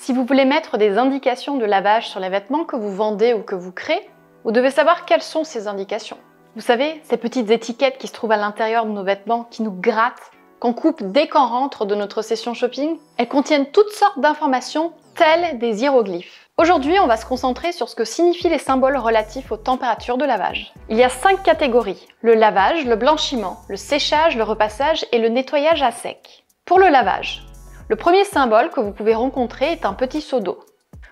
Si vous voulez mettre des indications de lavage sur les vêtements que vous vendez ou que vous créez, vous devez savoir quelles sont ces indications. Vous savez, ces petites étiquettes qui se trouvent à l'intérieur de nos vêtements, qui nous grattent, qu'on coupe dès qu'on rentre de notre session shopping, elles contiennent toutes sortes d'informations, telles des hiéroglyphes. Aujourd'hui, on va se concentrer sur ce que signifient les symboles relatifs aux températures de lavage. Il y a 5 catégories: le lavage, le blanchiment, le séchage, le repassage et le nettoyage à sec. Pour le lavage, le premier symbole que vous pouvez rencontrer est un petit seau d'eau.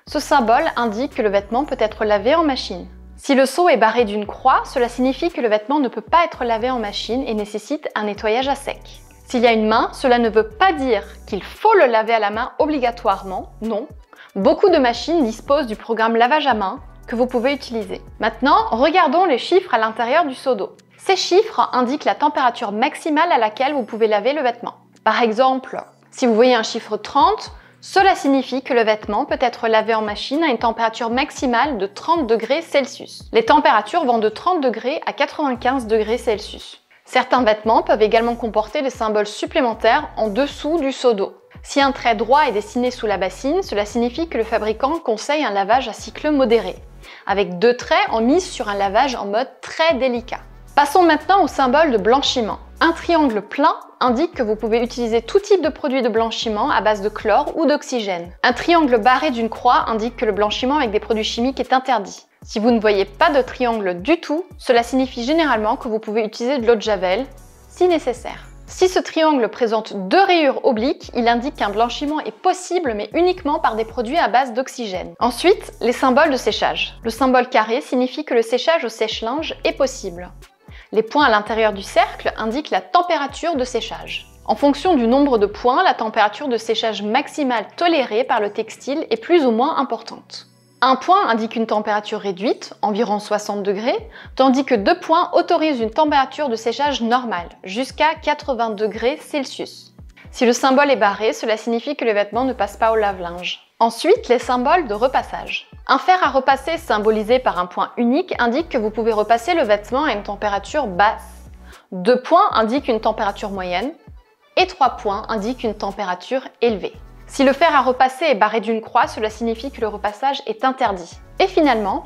Ce symbole indique que le vêtement peut être lavé en machine. Si le seau est barré d'une croix, cela signifie que le vêtement ne peut pas être lavé en machine et nécessite un nettoyage à sec. S'il y a une main, cela ne veut pas dire qu'il faut le laver à la main obligatoirement, non. Beaucoup de machines disposent du programme lavage à main que vous pouvez utiliser. Maintenant, regardons les chiffres à l'intérieur du seau d'eau. Ces chiffres indiquent la température maximale à laquelle vous pouvez laver le vêtement. Par exemple, si vous voyez un chiffre 30, cela signifie que le vêtement peut être lavé en machine à une température maximale de 30 degrés Celsius. Les températures vont de 30 degrés à 95 degrés Celsius. Certains vêtements peuvent également comporter des symboles supplémentaires en dessous du seau d'eau. Si un trait droit est dessiné sous la bassine, cela signifie que le fabricant conseille un lavage à cycle modéré, avec 2 traits en mise sur un lavage en mode très délicat. Passons maintenant au symbole de blanchiment. Un triangle plein indique que vous pouvez utiliser tout type de produit de blanchiment à base de chlore ou d'oxygène. Un triangle barré d'une croix indique que le blanchiment avec des produits chimiques est interdit. Si vous ne voyez pas de triangle du tout, cela signifie généralement que vous pouvez utiliser de l'eau de javel, si nécessaire. Si ce triangle présente 2 rayures obliques, il indique qu'un blanchiment est possible mais uniquement par des produits à base d'oxygène. Ensuite, les symboles de séchage. Le symbole carré signifie que le séchage au sèche-linge est possible. Les points à l'intérieur du cercle indiquent la température de séchage. En fonction du nombre de points, la température de séchage maximale tolérée par le textile est plus ou moins importante. Un point indique une température réduite, environ 60 degrés, tandis que 2 points autorisent une température de séchage normale, jusqu'à 80 degrés Celsius. Si le symbole est barré, cela signifie que le vêtement ne passe pas au lave-linge. Ensuite, les symboles de repassage. Un fer à repasser symbolisé par un point unique indique que vous pouvez repasser le vêtement à une température basse. 2 points indiquent une température moyenne et 3 points indiquent une température élevée. Si le fer à repasser est barré d'une croix, cela signifie que le repassage est interdit. Et finalement,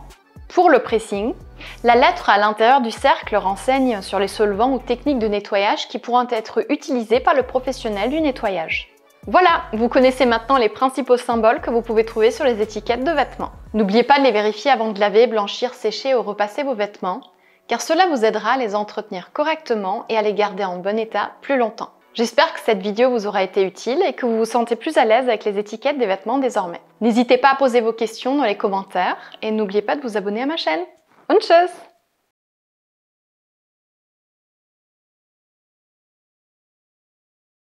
pour le pressing, la lettre à l'intérieur du cercle renseigne sur les solvants ou techniques de nettoyage qui pourront être utilisés par le professionnel du nettoyage. Voilà, vous connaissez maintenant les principaux symboles que vous pouvez trouver sur les étiquettes de vêtements. N'oubliez pas de les vérifier avant de laver, blanchir, sécher ou repasser vos vêtements, car cela vous aidera à les entretenir correctement et à les garder en bon état plus longtemps. J'espère que cette vidéo vous aura été utile et que vous vous sentez plus à l'aise avec les étiquettes des vêtements désormais. N'hésitez pas à poser vos questions dans les commentaires et n'oubliez pas de vous abonner à ma chaîne. Bonne chose!